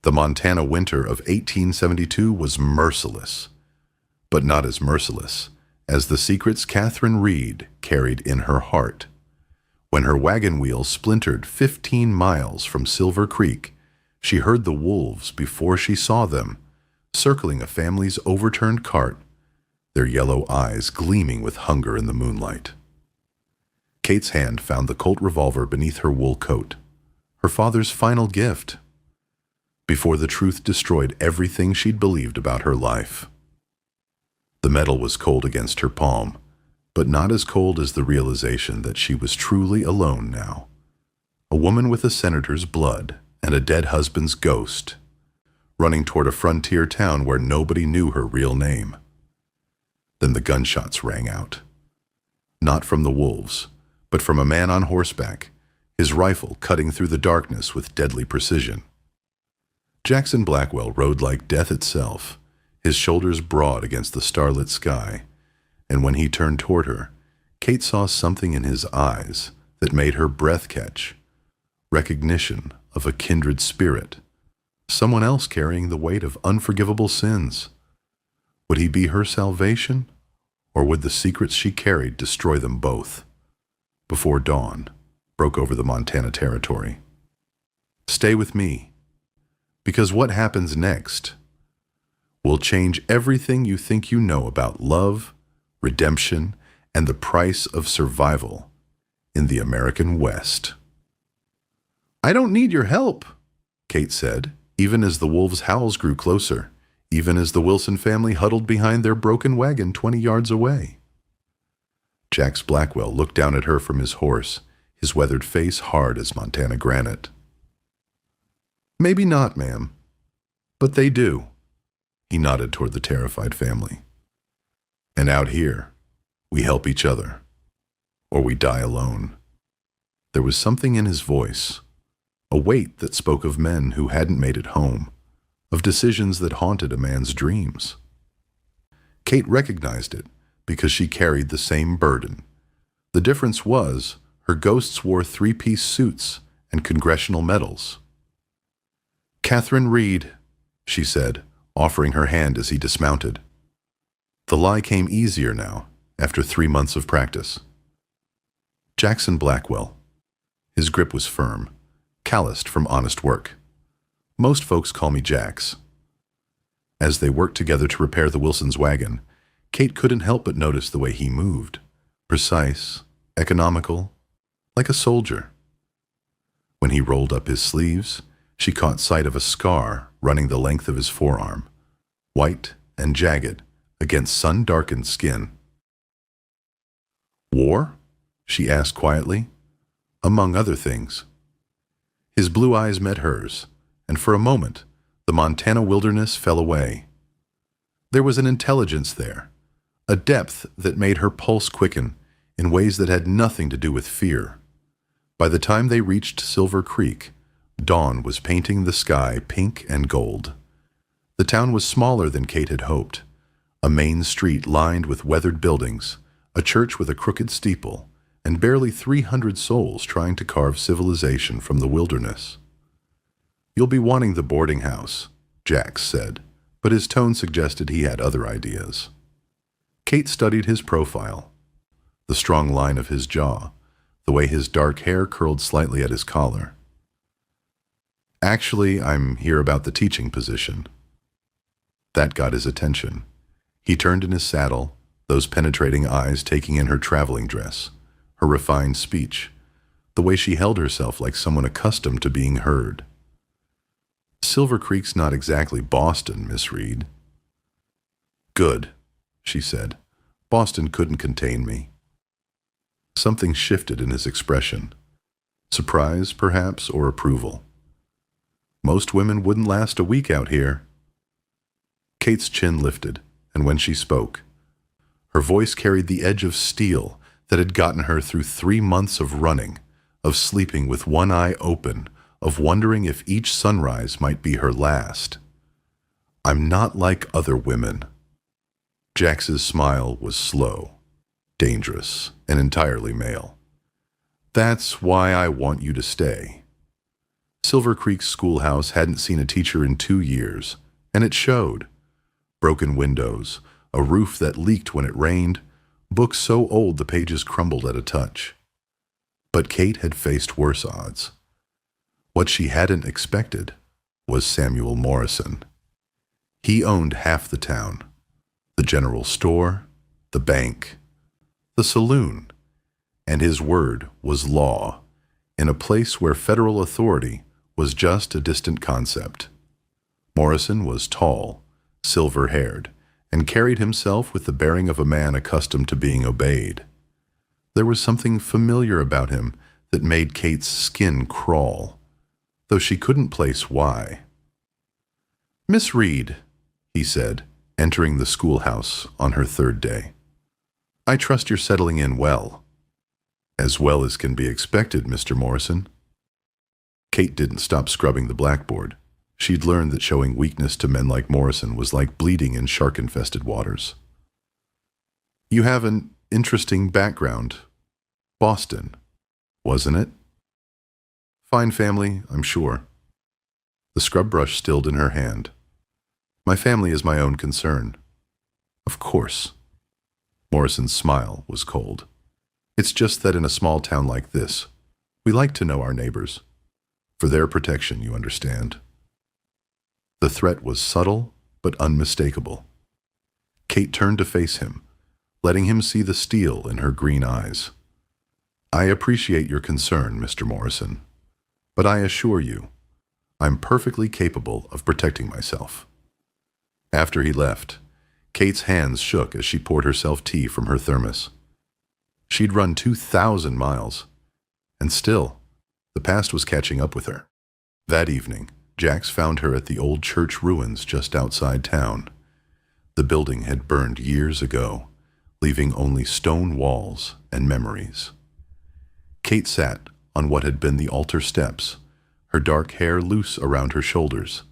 The Montana winter of 1872 was merciless, but not as merciless as the secrets Catherine Reed carried in her heart. When her wagon wheel splintered 15 miles from Silver Creek, she heard the wolves before she saw them, circling a family's overturned cart, their yellow eyes gleaming with hunger in the moonlight. Kate's hand found the Colt revolver beneath her wool coat, her father's final gift, before the truth destroyed everything she'd believed about her life. The metal was cold against her palm, but not as cold as the realization that she was truly alone now. A woman with a senator's blood and a dead husband's ghost, running toward a frontier town where nobody knew her real name. Then the gunshots rang out. Not from the wolves, but from a man on horseback, his rifle cutting through the darkness with deadly precision. Jackson Blackwell rode like death itself, his shoulders broad against the starlit sky, and when he turned toward her, Kate saw something in his eyes that made her breath catch. Recognition of a kindred spirit, someone else carrying the weight of unforgivable sins. Would he be her salvation, or would the secrets she carried destroy them both? Before dawn broke over the Montana territory. Stay with me, because what happens next will change everything you think you know about love, redemption, and the price of survival in the American West. I don't need your help, Kate said, even as the wolves' howls grew closer, even as the Wilson family huddled behind their broken wagon 20 yards away. Jax Blackwell looked down at her from his horse, his weathered face hard as Montana granite. Maybe not, ma'am, but they do. He nodded toward the terrified family. And out here, we help each other, or we die alone. There was something in his voice, a weight that spoke of men who hadn't made it home, of decisions that haunted a man's dreams. Kate recognized it because she carried the same burden. The difference was her ghosts wore three-piece suits and congressional medals. Catherine Reed, she said, offering her hand as he dismounted. The lie came easier now, after 3 months of practice. Jackson Blackwell. His grip was firm, calloused from honest work. Most folks call me Jax. As they worked together to repair the Wilsons' wagon, Kate couldn't help but notice the way he moved, precise, economical, like a soldier. When he rolled up his sleeves, she caught sight of a scar running the length of his forearm, white and jagged against sun-darkened skin. War? She asked quietly. Among other things. His blue eyes met hers, and for a moment, the Montana wilderness fell away. There was an intelligence there, a depth that made her pulse quicken in ways that had nothing to do with fear. By the time they reached Silver Creek, dawn was painting the sky pink and gold. The town was smaller than Kate had hoped, a main street lined with weathered buildings, a church with a crooked steeple, and barely 300 souls trying to carve civilization from the wilderness. You'll be wanting the boarding house, Jax said, but his tone suggested he had other ideas. Kate studied his profile, the strong line of his jaw, the way his dark hair curled slightly at his collar. Actually, I'm here about the teaching position. That got his attention. He turned in his saddle, those penetrating eyes taking in her traveling dress, her refined speech, the way she held herself like someone accustomed to being heard. Silver Creek's not exactly Boston, Miss Reed. Good, she said. Boston couldn't contain me. Something shifted in his expression. Surprise, perhaps, or approval. Most women wouldn't last a week out here. Kate's chin lifted, and when she spoke, her voice carried the edge of steel that had gotten her through 3 months of running, of sleeping with one eye open, of wondering if each sunrise might be her last. I'm not like other women. Jax's smile was slow, dangerous, and entirely male. That's why I want you to stay. Silver Creek's schoolhouse hadn't seen a teacher in 2 years, and it showed. Broken windows, a roof that leaked when it rained, books so old the pages crumbled at a touch. But Kate had faced worse odds. What she hadn't expected was Samuel Morrison. He owned half the town: the general store, the bank, the saloon, and his word was law in a place where federal authority was just a distant concept. Morrison was tall, silver-haired, and carried himself with the bearing of a man accustomed to being obeyed. There was something familiar about him that made Kate's skin crawl, though she couldn't place why. "Miss Reed," he said, entering the schoolhouse on her third day. "I trust you're settling in well." "As well as can be expected, Mr. Morrison." Kate didn't stop scrubbing the blackboard. She'd learned that showing weakness to men like Morrison was like bleeding in shark-infested waters. "You have an interesting background. Boston, wasn't it?" "Fine family, I'm sure." The scrub brush stilled in her hand. "My family is my own concern." "Of course." Morrison's smile was cold. "It's just that in a small town like this, we like to know our neighbors. For their protection, you understand." The threat was subtle but unmistakable. Kate turned to face him, letting him see the steel in her green eyes. "I appreciate your concern, Mr. Morrison, but I assure you, I'm perfectly capable of protecting myself." After he left, Kate's hands shook as she poured herself tea from her thermos. She'd run 2,000 miles, and still, the past was catching up with her. That evening, Jax found her at the old church ruins just outside town. The building had burned years ago, leaving only stone walls and memories. Kate sat on what had been the altar steps, her dark hair loose around her shoulders,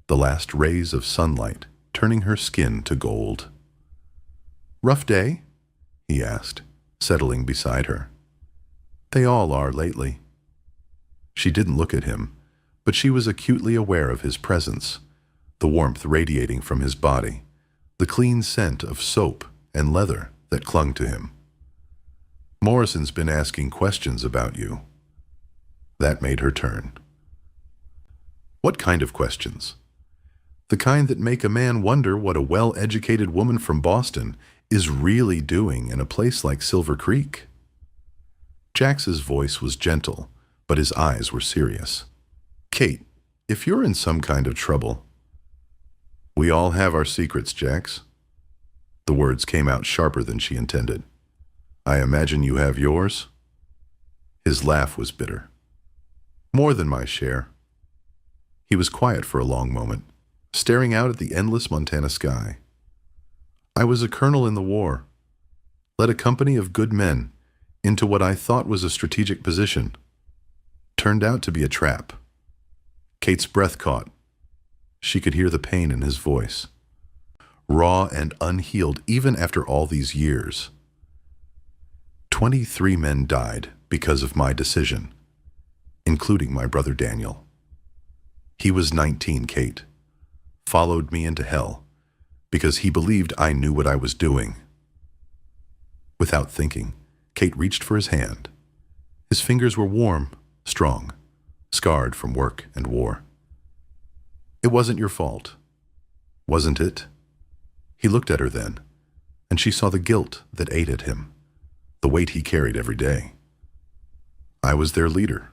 the last rays of sunlight turning her skin to gold. "Rough day?" he asked, settling beside her. "They all are lately." She didn't look at him, but she was acutely aware of his presence, the warmth radiating from his body, the clean scent of soap and leather that clung to him. "Morrison's been asking questions about you." That made her turn. "What kind of questions?" "The kind that make a man wonder what a well-educated woman from Boston is really doing in a place like Silver Creek." Jax's voice was gentle, but his eyes were serious. "Kate, if you're in some kind of trouble—" "We all have our secrets, Jax." The words came out sharper than she intended. "I imagine you have yours?" His laugh was bitter. "More than my share." He was quiet for a long moment, staring out at the endless Montana sky. "I was a colonel in the war, led a company of good men into what I thought was a strategic position. Turned out to be a trap." Kate's breath caught. She could hear the pain in his voice, raw and unhealed even after all these years. 23 men died because of my decision, including my brother Daniel. He was 19, Kate. Followed me into hell because he believed I knew what I was doing. Without thinking, Kate reached for his hand. His fingers were warm, strong, scarred from work and war. "It wasn't your fault, wasn't it?" He looked at her then, and she saw the guilt that ate at him, the weight he carried every day. "I was their leader.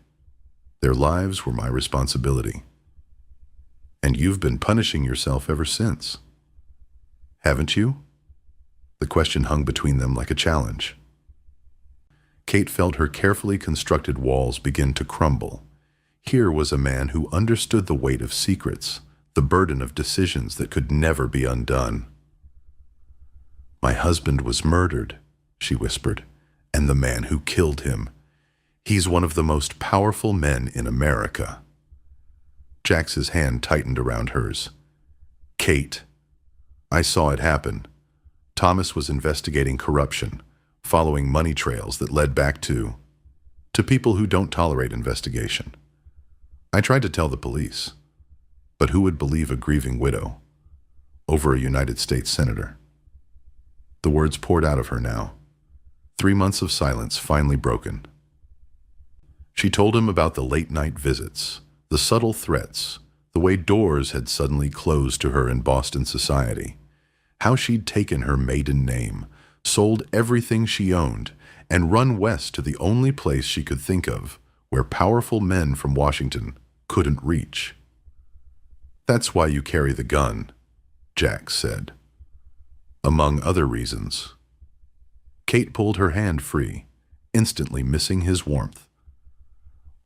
Their lives were my responsibility. And you've been punishing yourself ever since. Haven't you?" The question hung between them like a challenge. Kate felt her carefully constructed walls begin to crumble. Here was a man who understood the weight of secrets, the burden of decisions that could never be undone. "My husband was murdered," she whispered, "and the man who killed him. He's one of the most powerful men in America." Jax's hand tightened around hers. "Kate, I saw it happen. Thomas was investigating corruption, following money trails that led back to people who don't tolerate investigation. I tried to tell the police, but who would believe a grieving widow over a United States senator? The words poured out of her now, 3 months of silence finally broken. She told him about the late-night visits, the subtle threats, the way doors had suddenly closed to her in Boston society, how she'd taken her maiden name, sold everything she owned, and run west to the only place she could think of where powerful men from Washington couldn't reach. "That's why you carry the gun," Jack said. "Among other reasons." Kate pulled her hand free, instantly missing his warmth.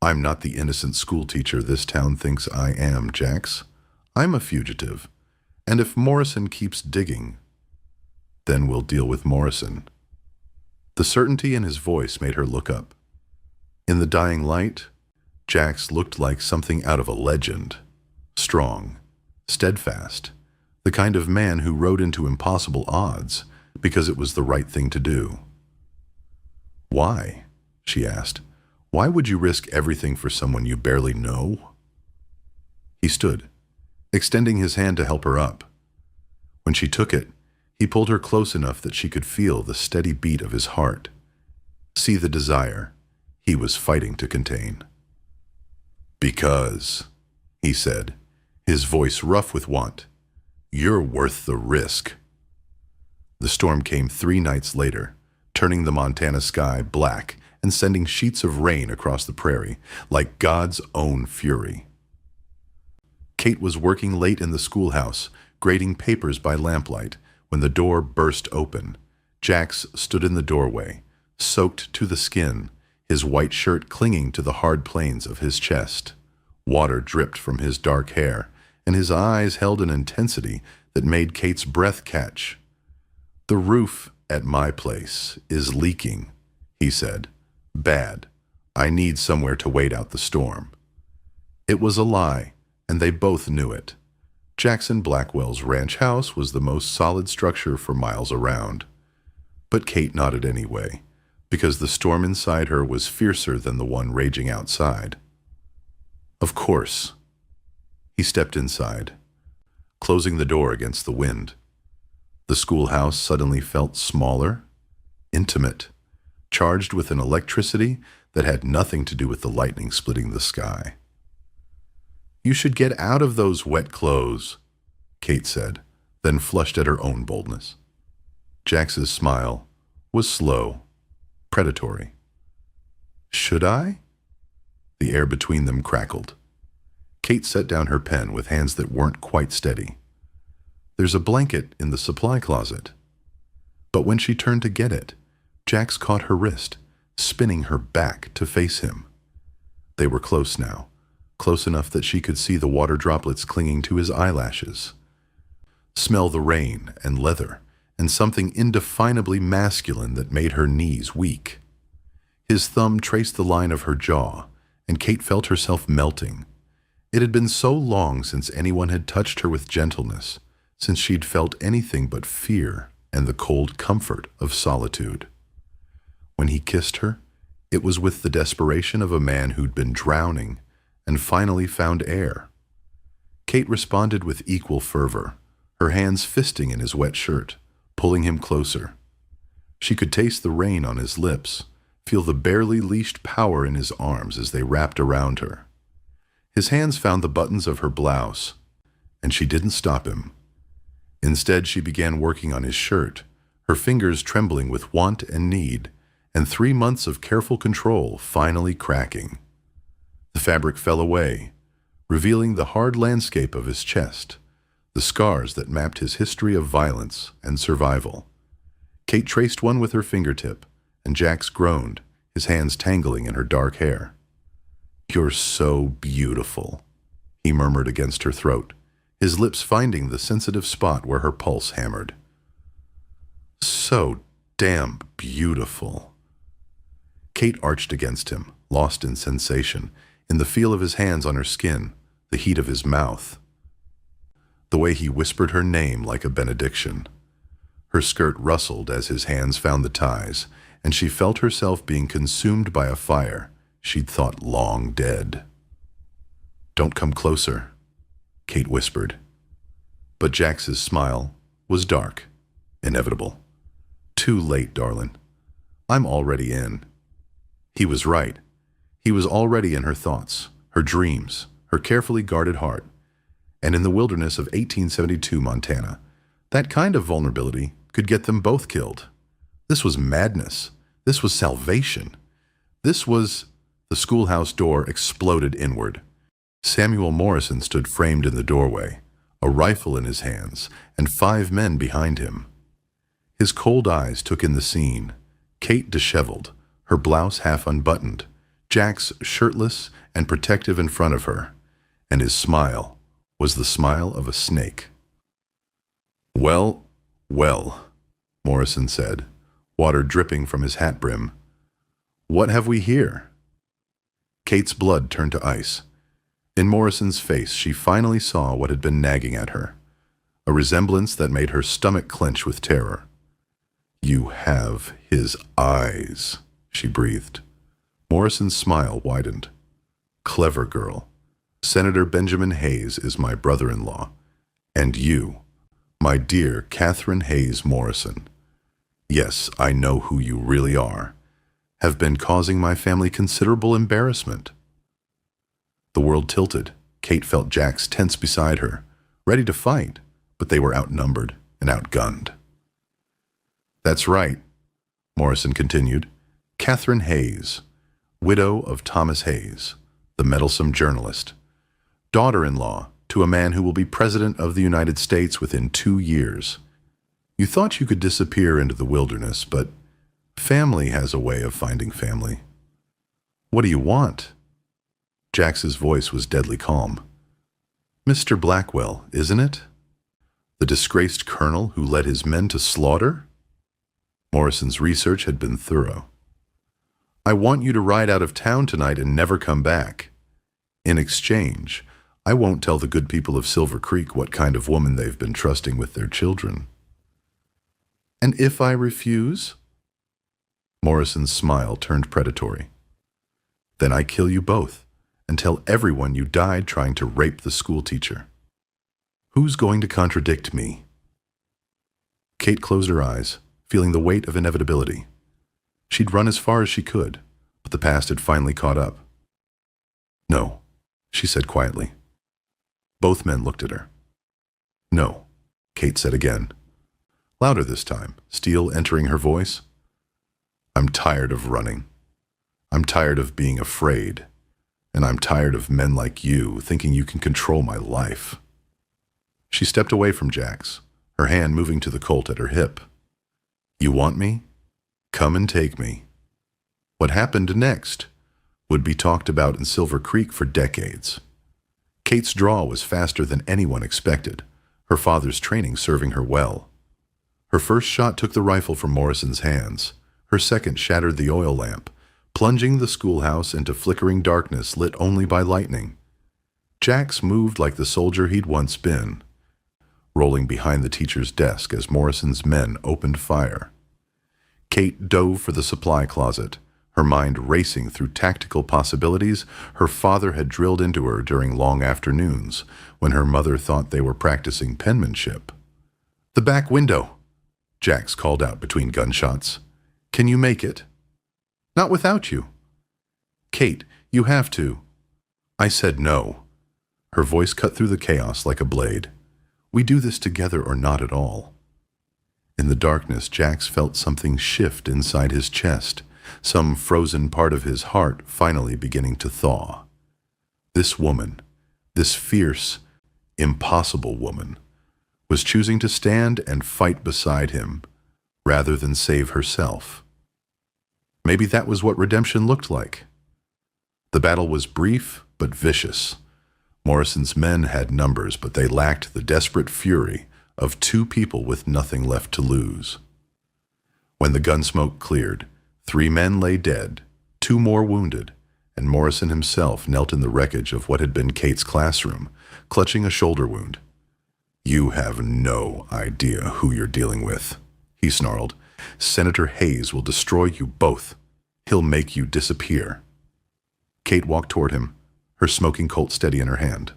"I'm not the innocent schoolteacher this town thinks I am, Jax. I'm a fugitive, and if Morrison keeps digging, then we'll deal with Morrison." The certainty in his voice made her look up. In the dying light, Jax looked like something out of a legend. Strong, steadfast, the kind of man who rode into impossible odds because it was the right thing to do. "Why?" she asked. "Why would you risk everything for someone you barely know?" He stood, extending his hand to help her up. When she took it, he pulled her close enough that she could feel the steady beat of his heart, see the desire he was fighting to contain. "Because," he said, his voice rough with want, "you're worth the risk." The storm came 3 nights later, turning the Montana sky black and sending sheets of rain across the prairie like God's own fury. Kate was working late in the schoolhouse, grading papers by lamplight, when the door burst open. Jax stood in the doorway, soaked to the skin, his white shirt clinging to the hard planes of his chest. Water dripped from his dark hair, and his eyes held an intensity that made Kate's breath catch. "The roof at my place is leaking," he said. "Bad. I need somewhere to wait out the storm." It was a lie, and they both knew it. Jackson Blackwell's ranch house was the most solid structure for miles around. But Kate nodded anyway, because the storm inside her was fiercer than the one raging outside. "Of course." He stepped inside, closing the door against the wind. The schoolhouse suddenly felt smaller, intimate, charged with an electricity that had nothing to do with the lightning splitting the sky. "You should get out of those wet clothes," Kate said, then flushed at her own boldness. Jax's smile was slow, predatory. "Should I?" The air between them crackled. Kate set down her pen with hands that weren't quite steady. "There's a blanket in the supply closet." But when she turned to get it, Jax caught her wrist, spinning her back to face him. They were close now, close enough that she could see the water droplets clinging to his eyelashes. Smell the rain and leather, and something indefinably masculine that made her knees weak. His thumb traced the line of her jaw, and Kate felt herself melting. It had been so long since anyone had touched her with gentleness, since she'd felt anything but fear and the cold comfort of solitude. When he kissed her, it was with the desperation of a man who'd been drowning and finally found air. Kate responded with equal fervor, her hands fisting in his wet shirt, pulling him closer. She could taste the rain on his lips, feel the barely leashed power in his arms as they wrapped around her. His hands found the buttons of her blouse, and she didn't stop him. Instead, she began working on his shirt, her fingers trembling with want and need, and 3 months of careful control finally cracking. The fabric fell away, revealing the hard landscape of his chest, the scars that mapped his history of violence and survival. Kate traced one with her fingertip, and Jax groaned, his hands tangling in her dark hair. "You're so beautiful," he murmured against her throat, his lips finding the sensitive spot where her pulse hammered. "So damn beautiful." Kate arched against him, lost in sensation, in the feel of his hands on her skin, the heat of his mouth, the way he whispered her name like a benediction. Her skirt rustled as his hands found the ties, and she felt herself being consumed by a fire she'd thought long dead. Don't come closer, Kate whispered. But Jax's smile was dark, inevitable. Too late, darling. I'm already in. He was right. He was already in her thoughts, her dreams, her carefully guarded heart. And in the wilderness of 1872 Montana, that kind of vulnerability could get them both killed. This was madness. This was salvation. This was... The schoolhouse door exploded inward. Samuel Morrison stood framed in the doorway, a rifle in his hands, and 5 men behind him. His cold eyes took in the scene. Kate disheveled, her blouse half unbuttoned, Jax shirtless and protective in front of her, and his smile was the smile of a snake. "Well, well," Morrison said, water dripping from his hat brim. "What have we here?" Kate's blood turned to ice. In Morrison's face, she finally saw what had been nagging at her, a resemblance that made her stomach clench with terror. "You have his eyes," she breathed. Morrison's smile widened. "Clever girl. Senator Benjamin Hayes is my brother-in-law, and you, my dear Catherine Hayes Morrison. Yes, I know who you really are. Have been causing my family considerable embarrassment." The world tilted. Kate felt Jax tense beside her, ready to fight, but they were outnumbered and outgunned. "That's right," Morrison continued. "Catherine Hayes, widow of Thomas Hayes, the meddlesome journalist, daughter-in-law to a man who will be President of the United States within 2 years. You thought you could disappear into the wilderness, but family has a way of finding family. What do you want?" Jax's voice was deadly calm. "Mr. Blackwell, isn't it? The disgraced colonel who led his men to slaughter?" Morrison's research had been thorough. "I want you to ride out of town tonight and never come back. In exchange, I won't tell the good people of Silver Creek what kind of woman they've been trusting with their children." "And if I refuse?" Morrison's smile turned predatory. "Then I kill you both and tell everyone you died trying to rape the schoolteacher. Who's going to contradict me?" Kate closed her eyes, feeling the weight of inevitability. She'd run as far as she could, but the past had finally caught up. "No," she said quietly. Both men looked at her. "No," Kate said again. Louder this time, steel entering her voice. "I'm tired of running. I'm tired of being afraid. And I'm tired of men like you thinking you can control my life." She stepped away from Jax, her hand moving to the Colt at her hip. "You want me? Come and take me." What happened next would be talked about in Silver Creek for decades. Kate's draw was faster than anyone expected, her father's training serving her well. Her first shot took the rifle from Morrison's hands. Her second shattered the oil lamp, plunging the schoolhouse into flickering darkness lit only by lightning. Jax moved like the soldier he'd once been, rolling behind the teacher's desk as Morrison's men opened fire. Kate dove for the supply closet, her mind racing through tactical possibilities her father had drilled into her during long afternoons when her mother thought they were practicing penmanship. "The back window," Jax called out between gunshots. "Can you make it?" "Not without you." "Kate, you have to." I said no. Her voice cut through the chaos like a blade. "We do this together or not at all." In the darkness, Jax felt something shift inside his chest, some frozen part of his heart finally beginning to thaw. This woman, this fierce, impossible woman, was choosing to stand and fight beside him rather than save herself. Maybe that was what redemption looked like. The battle was brief but vicious. Morrison's men had numbers, but they lacked the desperate fury of 2 people with nothing left to lose. When the gunsmoke cleared, 3 men lay dead, 2 more wounded, and Morrison himself knelt in the wreckage of what had been Kate's classroom, clutching a shoulder wound. "You have no idea who you're dealing with," he snarled. "Senator Hayes will destroy you both. He'll make you disappear." Kate walked toward him, her smoking Colt steady in her hand.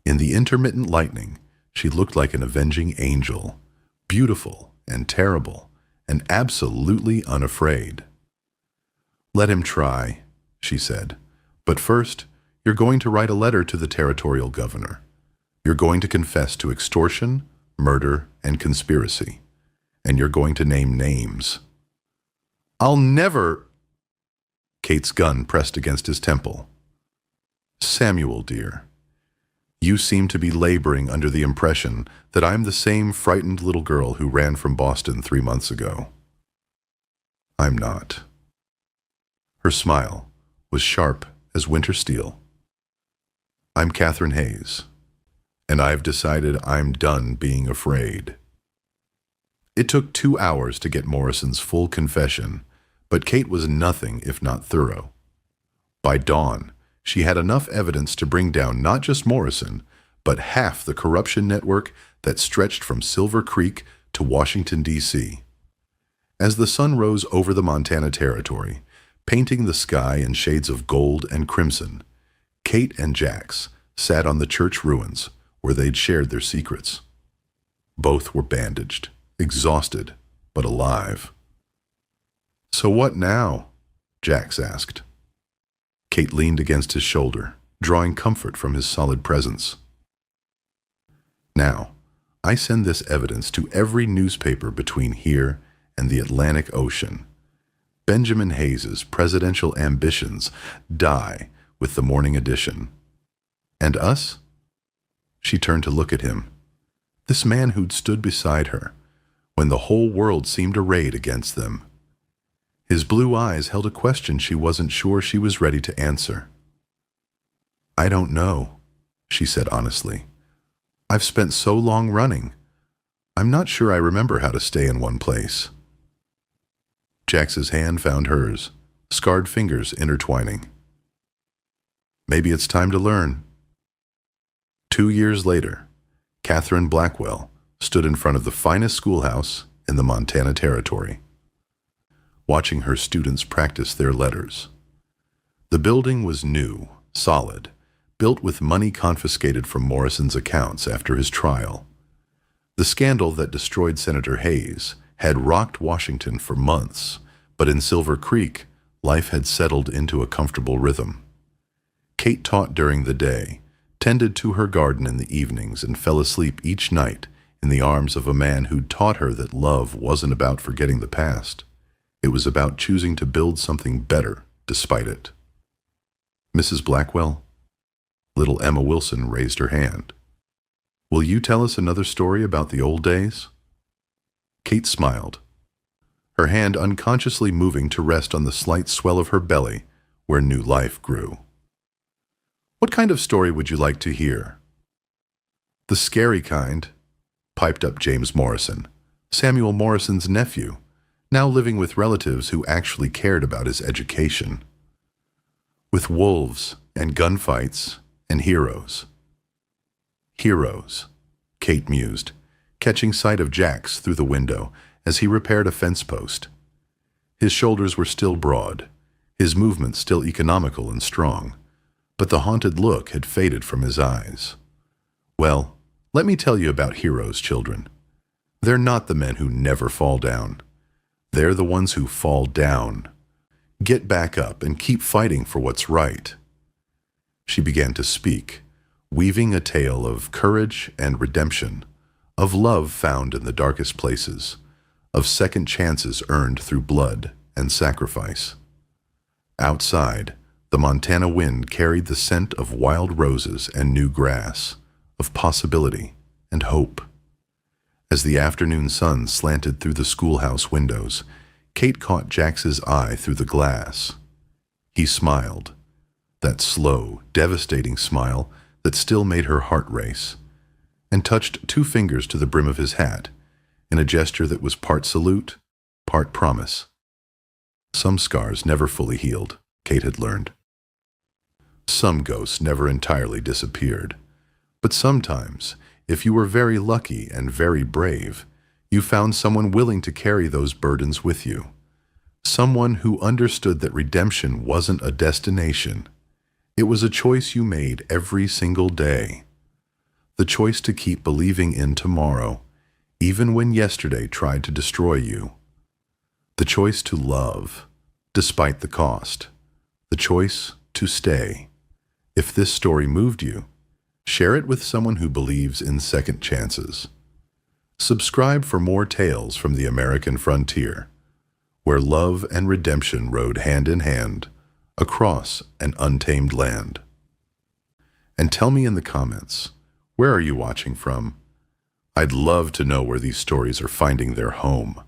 In the intermittent lightning, she looked like an avenging angel, beautiful and terrible, and absolutely unafraid. "Let him try," she said. "But first, you're going to write a letter to the territorial governor. You're going to confess to extortion, murder, and conspiracy. And you're going to name names." "I'll never—" Kate's gun pressed against his temple. "Samuel, dear, you seem to be laboring under the impression that I'm the same frightened little girl who ran from Boston 3 months ago. I'm not." Her smile was sharp as winter steel. "I'm Catherine Hayes, and I've decided I'm done being afraid." It took 2 hours to get Morrison's full confession, but Kate was nothing if not thorough. By dawn, she had enough evidence to bring down not just Morrison, but half the corruption network that stretched from Silver Creek to Washington, D.C. As the sun rose over the Montana Territory, painting the sky in shades of gold and crimson, Kate and Jax sat on the church ruins where they'd shared their secrets. Both were bandaged, exhausted, but alive. "So what now?" Jax asked. Kate leaned against his shoulder, drawing comfort from his solid presence. "Now, I send this evidence to every newspaper between here and the Atlantic Ocean. Benjamin Hayes's presidential ambitions die with the morning edition. And us?" She turned to look at him. This man who'd stood beside her when the whole world seemed arrayed against them. His blue eyes held a question she wasn't sure she was ready to answer. "I don't know," she said honestly. "I've spent so long running. I'm not sure I remember how to stay in one place." Jax's hand found hers, scarred fingers intertwining. "Maybe it's time to learn." 2 years later, Catherine Blackwell stood in front of the finest schoolhouse in the Montana Territory, watching her students practice their letters. The building was new, solid, built with money confiscated from Morrison's accounts after his trial. The scandal that destroyed Senator Hayes had rocked Washington for months, but in Silver Creek, life had settled into a comfortable rhythm. Kate taught during the day, tended to her garden in the evenings, and fell asleep each night in the arms of a man who'd taught her that love wasn't about forgetting the past. It was about choosing to build something better despite it. "Mrs. Blackwell?" Little Emma Wilson raised her hand. "Will you tell us another story about the old days?" Kate smiled, her hand unconsciously moving to rest on the slight swell of her belly where new life grew. "What kind of story would you like to hear?" "The scary kind," piped up James Morrison, Samuel Morrison's nephew, now living with relatives who actually cared about his education. "With wolves and gunfights and heroes." "Heroes," Kate mused, catching sight of Jax through the window as he repaired a fence post. His shoulders were still broad, his movements still economical and strong, but the haunted look had faded from his eyes. "Well, let me tell you about heroes, children. They're not the men who never fall down. They're the ones who fall down. Get back up and keep fighting for what's right." She began to speak, weaving a tale of courage and redemption, of love found in the darkest places, of second chances earned through blood and sacrifice. Outside, the Montana wind carried the scent of wild roses and new grass, of possibility and hope. As the afternoon sun slanted through the schoolhouse windows, Kate caught Jax's eye through the glass. He smiled, that slow, devastating smile that still made her heart race, and touched 2 fingers to the brim of his hat, in a gesture that was part salute, part promise. Some scars never fully healed, Kate had learned. Some ghosts never entirely disappeared. But sometimes, if you were very lucky and very brave, you found someone willing to carry those burdens with you. Someone who understood that redemption wasn't a destination. It was a choice you made every single day. The choice to keep believing in tomorrow, even when yesterday tried to destroy you. The choice to love, despite the cost. The choice to stay. If this story moved you, share it with someone who believes in second chances. Subscribe for more tales from the American frontier, where love and redemption rode hand in hand across an untamed land. And tell me in the comments, where are you watching from? I'd love to know where these stories are finding their home.